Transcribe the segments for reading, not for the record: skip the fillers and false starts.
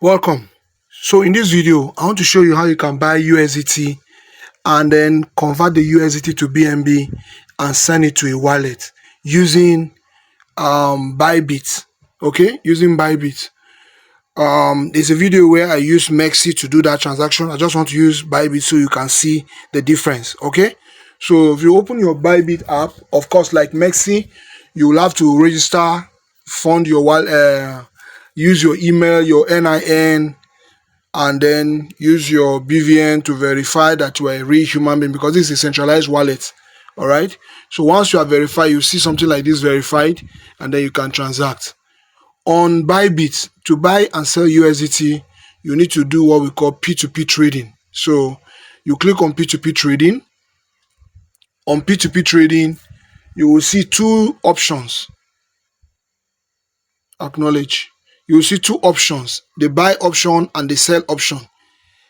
Welcome. So in this video, I want to show you how you can buy USDT and then convert the USDT to BNB and send it to a wallet using Bybit. Okay, using Bybit. There's a video where I use Mexi to do that transaction. I just want to use Bybit so you can see the difference. Okay, so if you open your Bybit app, of course, like Mexi, you will have to register, fund your wallet, use your email, your NIN, and then use your BVN to verify that you are a real human being, because this is a centralized wallet. All right, so once you are verified, you see something like this verified, and then you can transact on Bybit. To buy and sell USDT, you need to do what we call P2P trading. So you click on P2P trading. On P2P trading, you will see two options. Acknowledge. You will see two options: the buy option and the sell option.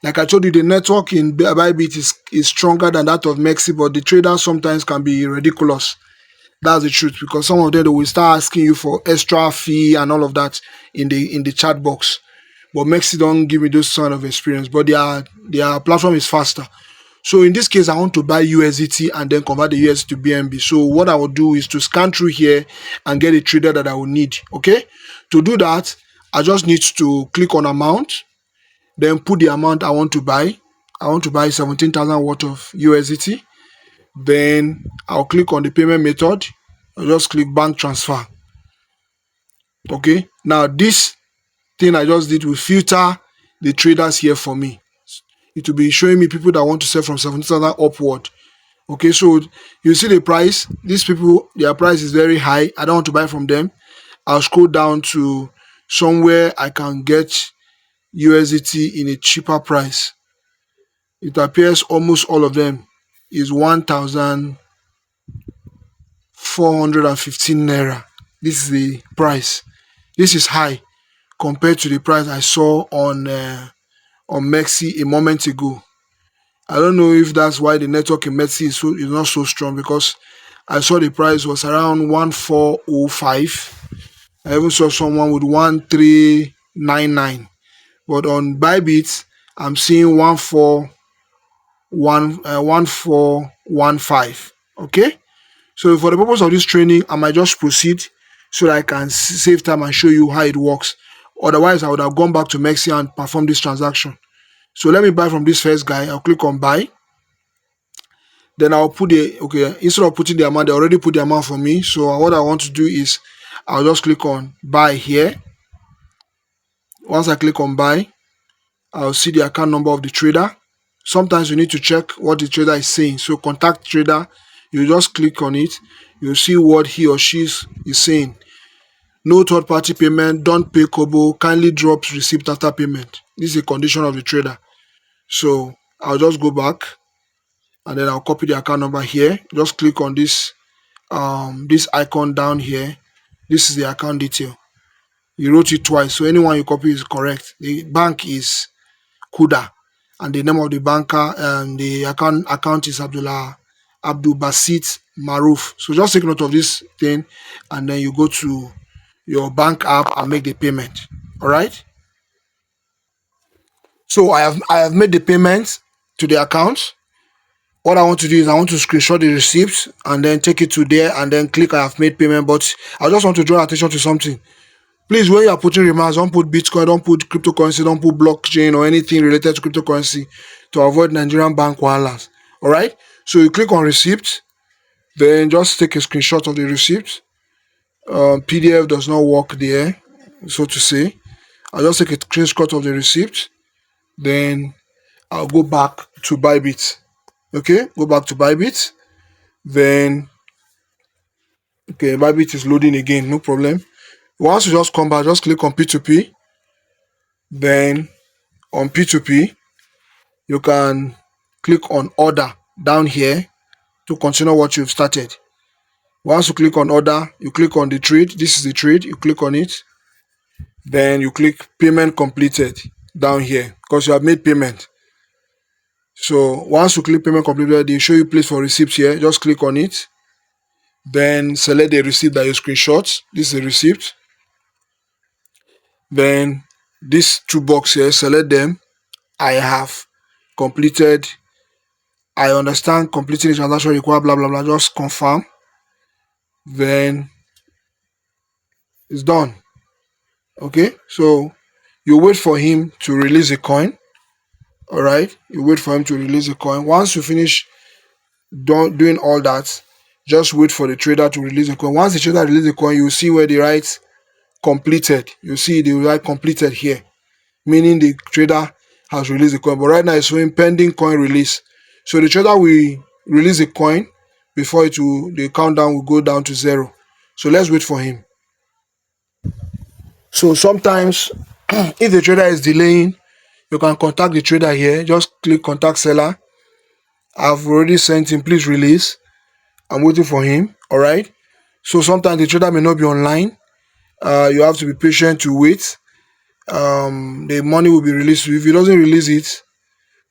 Like I told you, the network in Bybit is stronger than that of Mexi, but the traders sometimes can be ridiculous. That's the truth, because some of them, they will start asking you for extra fee and all of that in the chat box. But Mexi don't give me those sort of experience, but their platform is faster. So in this case, I want to buy USDT and then convert the USDT to BNB. So what I will do is to scan through here and get a trader that I will need. Okay, to do that, I just need to click on amount, then put the amount I want to buy. I want to buy 17,000 worth of USDT. Then I'll click on the payment method. I'll just click bank transfer. Okay, now this thing I just did will filter the traders here for me. It will be showing me people that want to sell from 17,000 upward. Okay, so you see the price. These people, their price is very high. I don't want to buy from them. I'll scroll down to somewhere I can get USDT in a cheaper price. It appears almost all of them is 1,415 naira. This is the price. This is high compared to the price I saw on Mexi a moment ago. I don't know if that's why the network in Mexi is not so strong, because I saw the price was around 1,405. I even saw someone with 1,399. But on Bybit, I'm seeing 1,415. Okay, so for the purpose of this training, I might just proceed so that I can save time and show you how it works. Otherwise, I would have gone back to Mexi and performed this transaction. So let me buy from this first guy. I'll click on buy. Then I'll put instead of putting the amount, they already put the amount for me. So what I want to do is I'll just click on buy here. Once I click on buy, I'll see the account number of the trader. Sometimes you need to check what the trader is saying. So contact trader, you just click on it. You'll see what he or she is saying. No third-party payment, don't pay Kobo, kindly drop receipt after payment. This is a condition of the trader. So I'll just go back and then I'll copy the account number here. Just click on this icon down here. This is the account detail. You wrote it twice, so anyone you copy is correct. The bank is Kuda, and the name of the banker and the account is Abdul Basit Maruf. So just take note of this thing, and then you go to your bank app and make the payment. All right. So I have made the payment to the account. What I want to do is I want to screenshot the receipt and then take it to there and then click I have made payment. But I just want to draw attention to something. Please, when you are putting remarks, don't put Bitcoin, don't put cryptocurrency, don't put blockchain or anything related to cryptocurrency to avoid Nigerian bank wahalas. All right. So you click on receipt, then just take a screenshot of the receipt. PDF does not work there, so to say. I'll just take a screenshot of the receipt, then I'll go back to Bybit. Okay, go back to Bybit. Then, okay, Bybit is loading again, no problem. Once you just come back, just click on P2P. Then on P2P, you can click on order down here to continue what you've started. Once you click on order, you click on the trade. This is the trade. You click on it. Then you click payment completed down here because you have made payment. So once you click payment completed, they show you place for receipt here. Just click on it. Then select the receipt that you screenshot. This is the receipt. Then these two boxes here, select them. I have completed, I understand completing the transaction required, blah blah blah. Just confirm, then it's done. Okay, so you wait for him to release a coin. All right, you wait for him to release a coin. Once you finish doing all that, just wait for the trader to release a coin. Once the trader releases the coin, you see where the write completed. You see the write completed here, meaning the trader has released the coin. But right now it's showing pending coin release. So the trader will release a coin before the countdown will go down to 0. So let's wait for him. So sometimes if the trader is delaying, you can contact the trader here. Just click contact seller. I've already sent him, please release. I'm waiting for him. All right. So sometimes the trader may not be online. You have to be patient to wait. The money will be released. If he doesn't release it,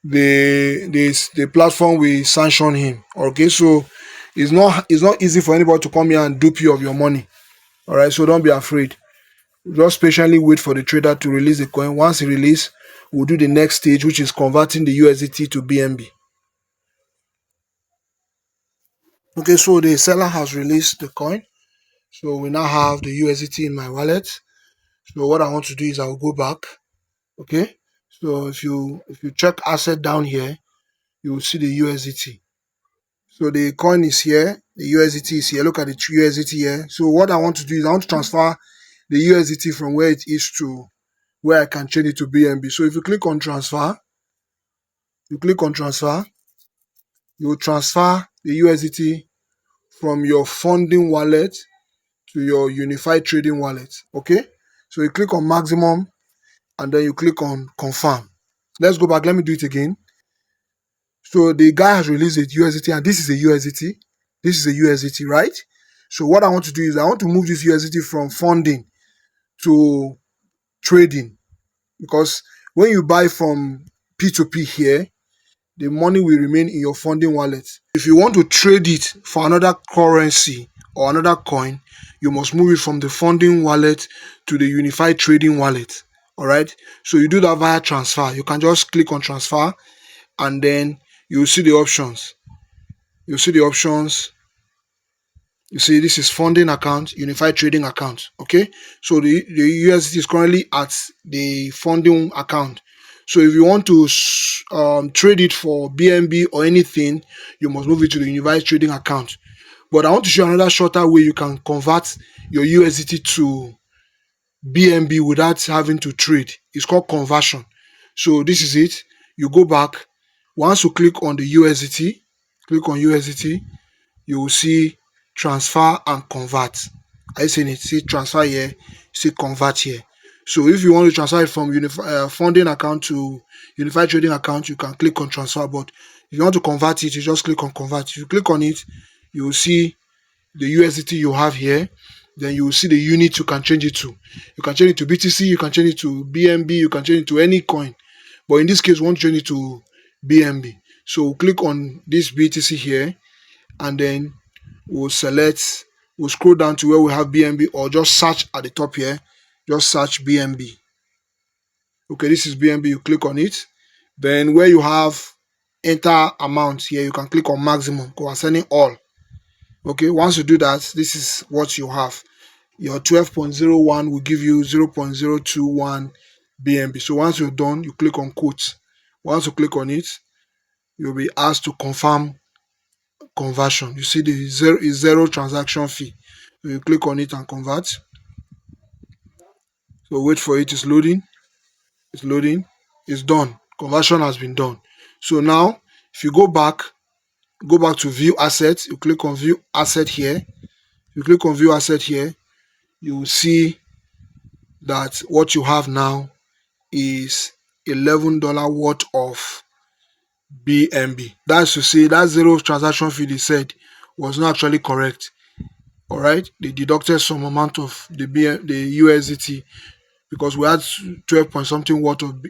the platform will sanction him. Okay, so it's not easy for anybody to come here and dupe you of your money. All right, so don't be afraid. Just patiently wait for the trader to release the coin. Once he release, we'll do the next stage, which is converting the USDT to BNB. Okay, so the seller has released the coin. So we now have the USDT in my wallet. So what I want to do is I'll go back. Okay, so if you check asset down here, you will see the USDT. So the coin is here, the USDT is here. Look at the USDT here. So what I want to do is I want to transfer the USDT from where it is to where I can change it to BNB. So if you click on transfer, you will transfer the USDT from your funding wallet to your unified trading wallet. Okay, so you click on maximum and then you click on confirm. Let's go back. Let me do it again. So the guy has released a USDT and this is a USDT. This is a USDT, right? So what I want to do is I want to move this USDT from funding to trading, because when you buy from P2P here, the money will remain in your funding wallet. If you want to trade it for another currency or another coin, you must move it from the funding wallet to the unified trading wallet. All right. So you do that via transfer. You can just click on transfer and then you'll see the options. You'll see the options. You see, this is funding account, unified trading account. Okay, so the USDT is currently at the funding account. So if you want to trade it for BNB or anything, you must move it to the unified trading account. But I want to show you another shorter way you can convert your USDT to BNB without having to trade. It's called conversion. So this is it. You go back. Once you click on the USDT, click on USDT, you will see transfer and convert. Are you seeing it? See transfer here, see convert here. So if you want to transfer it from funding account to unified trading account, you can click on transfer. But if you want to convert it, you just click on convert. If you click on it, you will see the USDT you have here. Then you will see the unit you can change it to. You can change it to BTC, you can change it to BNB, you can change it to any coin. But in this case, we want to change it to BNB. So click on this BTC here, and then we'll scroll down to where we have BNB, or just search at the top here. Just search BNB. Okay, this is BNB. You click on it. Then where you have enter amount here, you can click on maximum because we're sending all. Okay, once you do that, this is what you have. Your 12.01 will give you 0.021 BNB. So once you're done, you click on quote. Once you click on it, you'll be asked to confirm conversion. You see the zero transaction fee. So you click on it and convert. So wait for it. It's loading. It's loading. It's done. Conversion has been done. So now, if you go back to view assets. You click on view asset here. You click on view asset here. You will see that what you have now is $11 worth of BNB. That's to say that zero transaction fee they said was not actually correct. All right, they deducted some amount of the USDT, because we had 12 point something worth of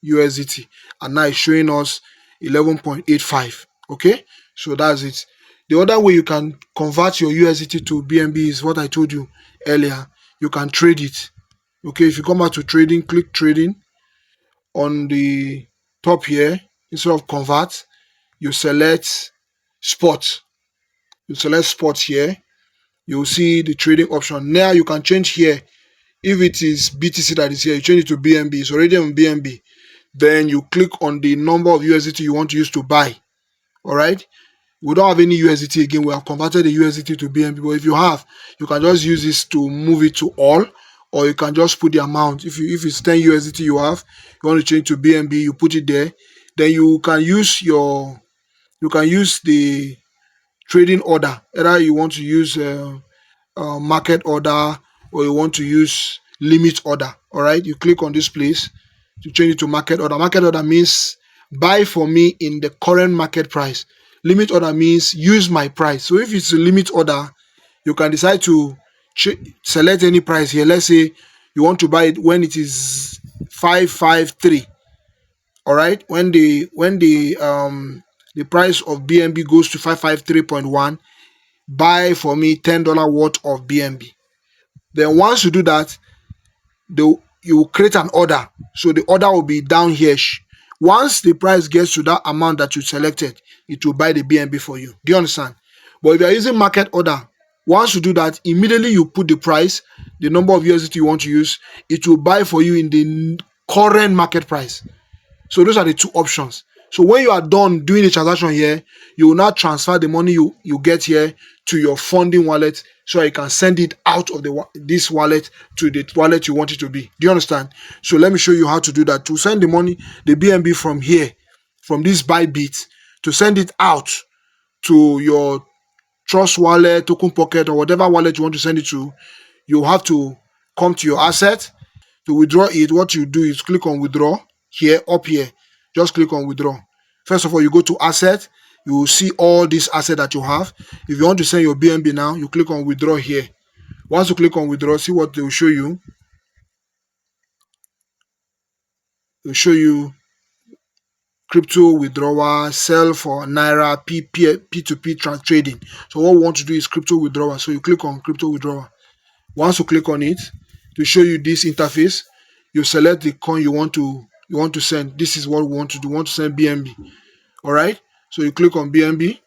USDT, and now it's showing us 11.85. Okay, so that's it. The other way you can convert your USDT to BNB is what I told you earlier. You can trade it. Okay, if you come back to trading, click trading on the top here. Instead of convert, you select spot. You select spot here. You'll see the trading option. Now you can change here. If it is BTC that is here, you change it to BNB. It's already on BNB. Then you click on the number of USDT you want to use to buy. All right. We don't have any USDT again. We have converted the USDT to BNB. But if you have, you can just use this to move it to all, or you can just put the amount. If it's 10 USDT you have, you want to change to BNB, you put it there. Then you can use the trading order. Either you want to use market order, or you want to use limit order. All right, you click on this place to change it to market order. Market order means buy for me in the current market price. Limit order means use my price. So if it's a limit order, you can decide to select any price here. Let's say you want to buy it when it is 553. All right, when the price of BNB goes to 553.1, buy for me $10 worth of BNB. Then once you do that, you will create an order. So the order will be down here. Once the price gets to that amount that you selected, it will buy the BNB for you. Do you understand? But if you are using market order, once you do that, immediately you put the price, the number of USDT you want to use, it will buy for you in the current market price. So those are the two options. So when you are done doing the transaction here, you will now transfer the money you get here to your funding wallet, so you can send it out of this wallet to the wallet you want it to be. Do you understand? So let me show you how to do that. To send the money, the BNB from here, from this Bybit, to send it out to your Trust wallet, Token Pocket, or whatever wallet you want to send it to, you have to come to your asset. To withdraw it, what you do is click on withdraw here, up here. Just click on withdraw. First of all, you go to asset. You will see all these assets that you have. If you want to send your BNB now, you click on withdraw here. Once you click on withdraw, see what they will show you. It will show you crypto withdrawal, sell for Naira, P2P trading. So what we want to do is crypto withdrawal. So you click on crypto withdrawal. Once you click on it, to show you this interface, you select the coin you want to send. This is what we want to do. We want to send BNB. All right. So you click on BNB,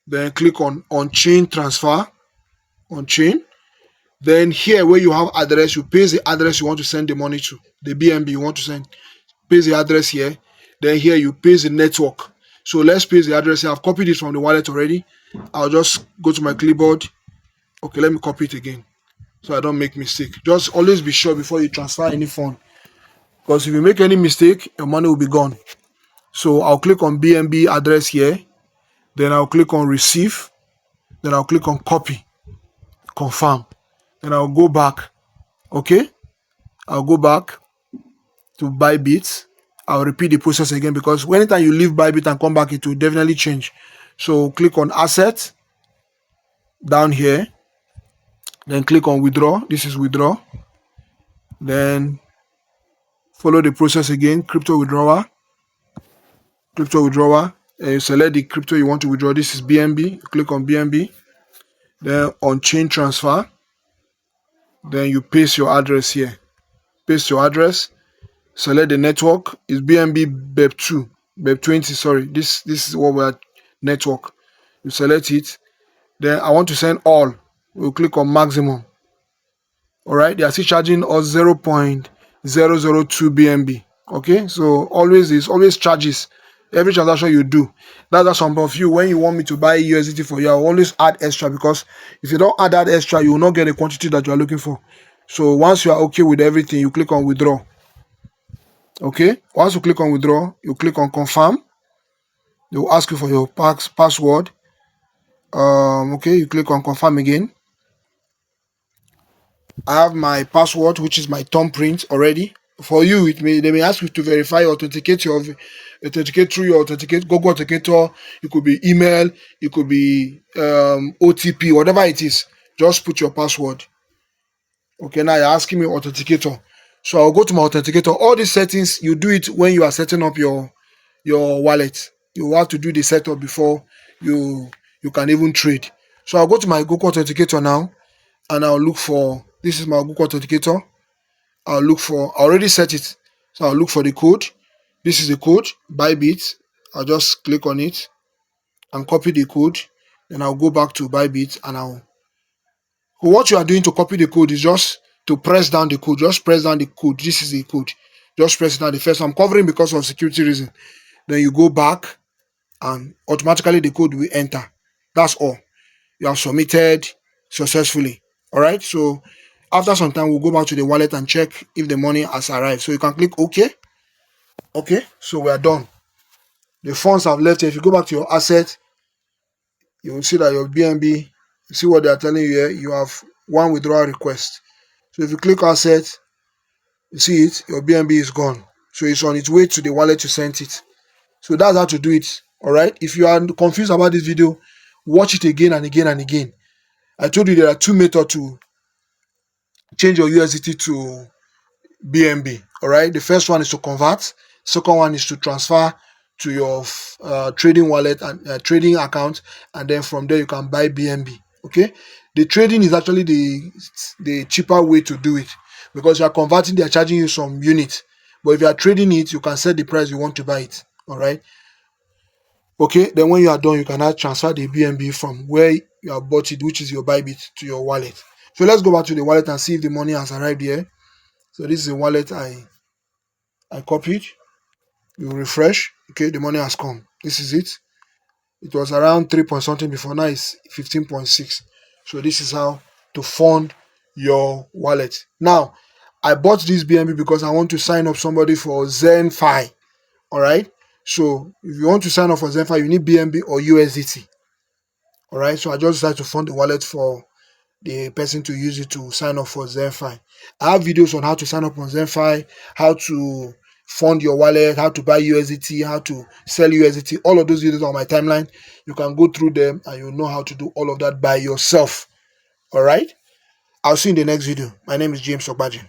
then click on chain transfer, on chain. Then here where you have address, you paste the address you want to send the money to, the BNB you want to send. Paste the address here. Then here you paste the network. So let's paste the address here. I've copied it from the wallet already. I'll just go to my clipboard. Okay, let me copy it again, so I don't make mistake. Just always be sure before you transfer any fund, because if you make any mistake, your money will be gone. So I'll click on BNB address here, then I'll click on receive, then I'll click on copy, confirm, then I'll go back. Okay, I'll go back to Bybit. I'll repeat the process again, because anytime you leave Bybit and come back, it will definitely change. So click on asset down here, then click on withdraw. This is withdraw. Then follow the process again, crypto withdrawal. You select the crypto you want to withdraw. This is BNB. Click on BNB. Then on chain transfer, then you paste your address here. Paste your address. Select the network. It's BNB BEP2, BEP20. Sorry, this is what we're network. You select it. Then I want to send all. We'll click on maximum. All right, they are still charging us 0.002 BNB. Okay, so always charges every transaction you do. That's some of you, when you want me to buy USDT for you, I'll always add extra, because if you don't add that extra, you will not get the quantity that you are looking for. So once you are okay with everything, you click on withdraw. Okay, once you click on withdraw, you click on confirm. They will ask you for your password. Okay, you click on confirm again. I have my password, which is my thumbprint already. For you, they may ask you to verify, authenticate through your Google Authenticator. It could be email, it could be OTP, whatever it is. Just put your password. Okay, now you're asking me authenticator. So I'll go to my authenticator. All these settings, you do it when you are setting up your wallet. You have to do the setup before you can even trade. So I'll go to my Google Authenticator now, and I'll look for, this is my Google Authenticator. I already set it. So I'll look for the code. This is the code, Bybit. I'll just click on it and copy the code. Then I'll go back to Bybit and what you are doing to copy the code is just to press down the code. Just press down the code. This is the code. Just press it down. The first I'm covering because of security reason. Then you go back and automatically the code will enter. That's all. You have submitted successfully. All right. So after some time, we'll go back to the wallet and check if the money has arrived. So you can click OK. Okay. So we are done. The funds have left here. If you go back to your asset, you will see that your BNB, you see what they are telling you here. You have one withdrawal request. So if you click asset, you see it, your BNB is gone. So it's on its way to the wallet you sent it. So that's how to do it. All right. If you are confused about this video, watch it again and again and again. I told you there are two methods to change your USDT to BNB. All right. The first one is to convert. Second one is to transfer to your trading wallet and trading account, and then from there you can buy BNB. Okay. The trading is actually the cheaper way to do it, because you are converting, they are charging you some unit. But if you are trading it, you can set the price you want to buy it. All right. Okay. Then when you are done, you can now transfer the BNB from where you have bought it, which is your Bybit, to your wallet. So let's go back to the wallet and see if the money has arrived here. So this is the wallet I copied. You refresh. Okay, the money has come. This is it. It was around 3 point something before, now it's 15.6. So this is how to fund your wallet. Now, I bought this BNB because I want to sign up somebody for ZenFi. All right. So if you want to sign up for ZenFi, you need BNB or USDT. All right. So I just decided to fund the wallet for the person to use it to sign up for ZenFi. I have videos on how to sign up on ZenFi, how to fund your wallet, how to buy USDT, how to sell USDT. All of those videos on my timeline. You can go through them and you'll know how to do all of that by yourself. All right. I'll see you in the next video. My name is James Ogbaji.